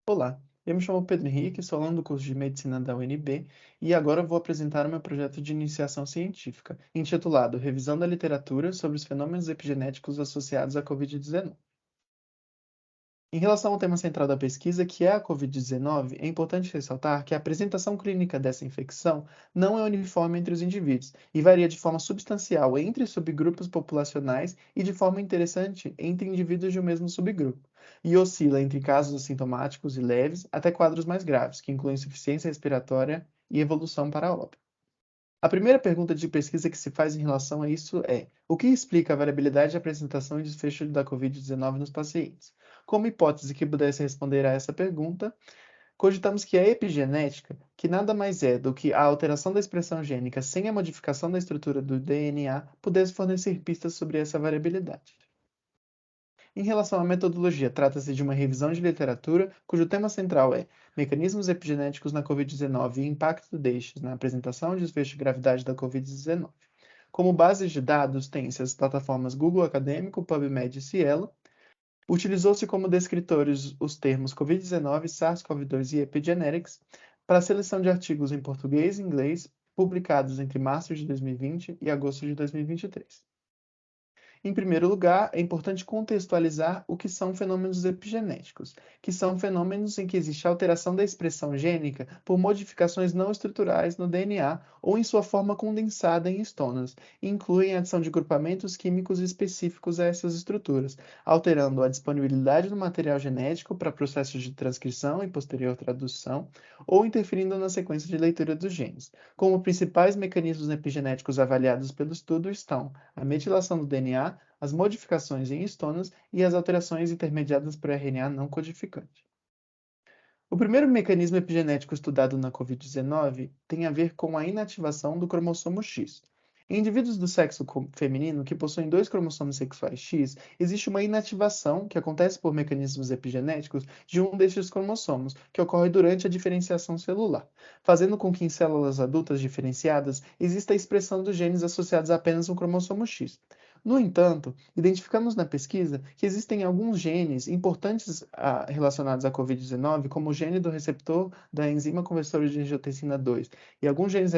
Olá, eu me chamo Pedro Henrique, sou aluno do curso de Medicina da UNB e agora vou apresentar o meu projeto de iniciação científica, intitulado Revisão da Literatura sobre os Fenômenos Epigenéticos Associados à Covid-19. Em relação ao tema central da pesquisa, que é a Covid-19, é importante ressaltar que a apresentação clínica dessa infecção não é uniforme entre os indivíduos e varia de forma substancial entre subgrupos populacionais e de forma interessante entre indivíduos de um mesmo subgrupo, e oscila entre casos assintomáticos e leves até quadros mais graves, que incluem insuficiência respiratória e evolução para óbito. A primeira pergunta de pesquisa que se faz em relação a isso é: o que explica a variabilidade de apresentação e desfecho da Covid-19 nos pacientes? Como hipótese que pudesse responder a essa pergunta, cogitamos que a epigenética, que nada mais é do que a alteração da expressão gênica sem a modificação da estrutura do DNA, pudesse fornecer pistas sobre essa variabilidade. Em relação à metodologia, trata-se de uma revisão de literatura cujo tema central é mecanismos epigenéticos na Covid-19 e impacto destes na apresentação, desfecho e gravidade da Covid-19. Como bases de dados, tem-se as plataformas Google Acadêmico, PubMed e Cielo. Utilizou-se como descritores os termos Covid-19, SARS-CoV-2 e epigenetics para a seleção de artigos em português e inglês publicados entre março de 2020 e agosto de 2023. Em primeiro lugar, é importante contextualizar o que são fenômenos epigenéticos, que são fenômenos em que existe alteração da expressão gênica por modificações não estruturais no DNA ou em sua forma condensada em histonas, e incluem a adição de grupamentos químicos específicos a essas estruturas, alterando a disponibilidade do material genético para processos de transcrição e posterior tradução, ou interferindo na sequência de leitura dos genes. Como principais mecanismos epigenéticos avaliados pelo estudo estão a metilação do DNA, as modificações em histonas e as alterações intermediadas por RNA não codificante. O primeiro mecanismo epigenético estudado na Covid-19 tem a ver com a inativação do cromossomo X. Em indivíduos do sexo feminino que possuem dois cromossomos sexuais X, existe uma inativação que acontece por mecanismos epigenéticos de um destes cromossomos, que ocorre durante a diferenciação celular, fazendo com que em células adultas diferenciadas exista a expressão dos genes associados a apenas um cromossomo X. No entanto, identificamos na pesquisa que existem alguns genes importantes relacionados à Covid-19, como o gene do receptor da enzima conversora de angiotensina 2 e alguns genes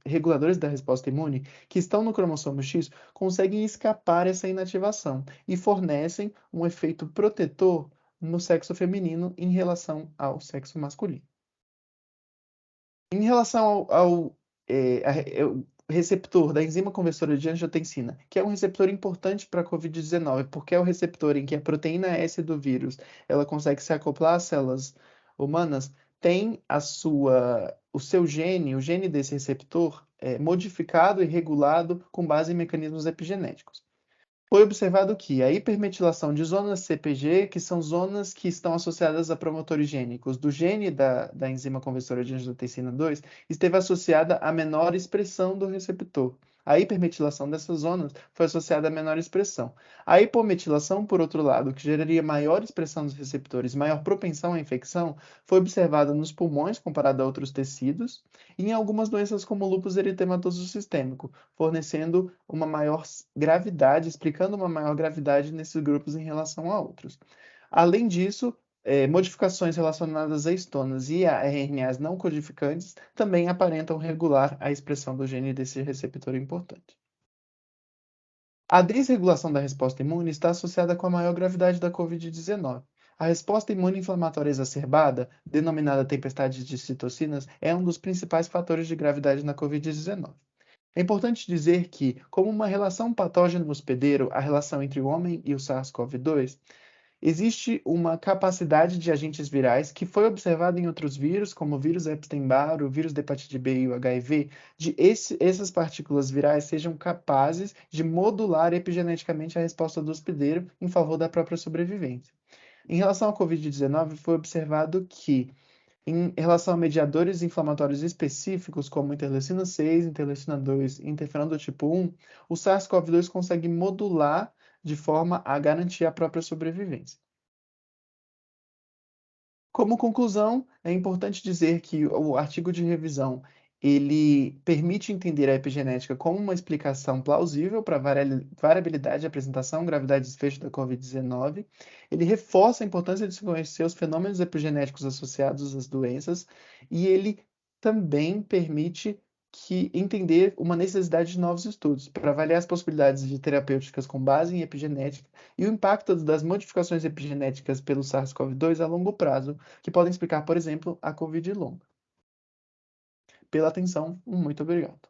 reguladores da resposta imune, que estão no cromossomo X, conseguem escapar essa inativação e fornecem um efeito protetor no sexo feminino em relação ao sexo masculino. Em relação ao receptor da enzima conversora de angiotensina, que é um receptor importante para a Covid-19, porque é o receptor em que a proteína S do vírus ela consegue se acoplar às células humanas, tem o seu gene, o gene desse receptor, modificado e regulado com base em mecanismos epigenéticos. Foi observado que a hipermetilação de zonas CpG, que são zonas que estão associadas a promotores gênicos do gene da enzima conversora de angiotensina 2, esteve associada a menor expressão do receptor. A hipermetilação dessas zonas foi associada a menor expressão. A hipometilação, por outro lado, que geraria maior expressão dos receptores, maior propensão à infecção, foi observada nos pulmões comparado a outros tecidos e em algumas doenças como lúpus eritematoso sistêmico, fornecendo uma maior gravidade, explicando uma maior gravidade nesses grupos em relação a outros. Além disso, modificações relacionadas a histonas e a RNAs não codificantes também aparentam regular a expressão do gene desse receptor importante. A desregulação da resposta imune está associada com a maior gravidade da Covid-19. A resposta imune inflamatória exacerbada, denominada tempestade de citocinas, é um dos principais fatores de gravidade na Covid-19. É importante dizer que, como uma relação patógeno-hospedeiro, a relação entre o homem e o SARS-CoV-2, existe uma capacidade de agentes virais que foi observada em outros vírus, como o vírus Epstein-Barr, o vírus da hepatite B e o HIV, de essas partículas virais sejam capazes de modular epigeneticamente a resposta do hospedeiro em favor da própria sobrevivência. Em relação à Covid-19, foi observado que em relação a mediadores inflamatórios específicos, como interleucina 6, interleucina 2 e interferão do tipo 1, o SARS-CoV-2 consegue modular de forma a garantir a própria sobrevivência. Como conclusão, é importante dizer que o artigo de revisão Ele permite entender a epigenética como uma explicação plausível para a variabilidade de apresentação, gravidade e desfecho da Covid-19. Ele reforça a importância de se conhecer os fenômenos epigenéticos associados às doenças e ele também permite entender uma necessidade de novos estudos para avaliar as possibilidades de terapêuticas com base em epigenética e o impacto das modificações epigenéticas pelo SARS-CoV-2 a longo prazo, que podem explicar, por exemplo, a Covid longa. Pela atenção, muito obrigado.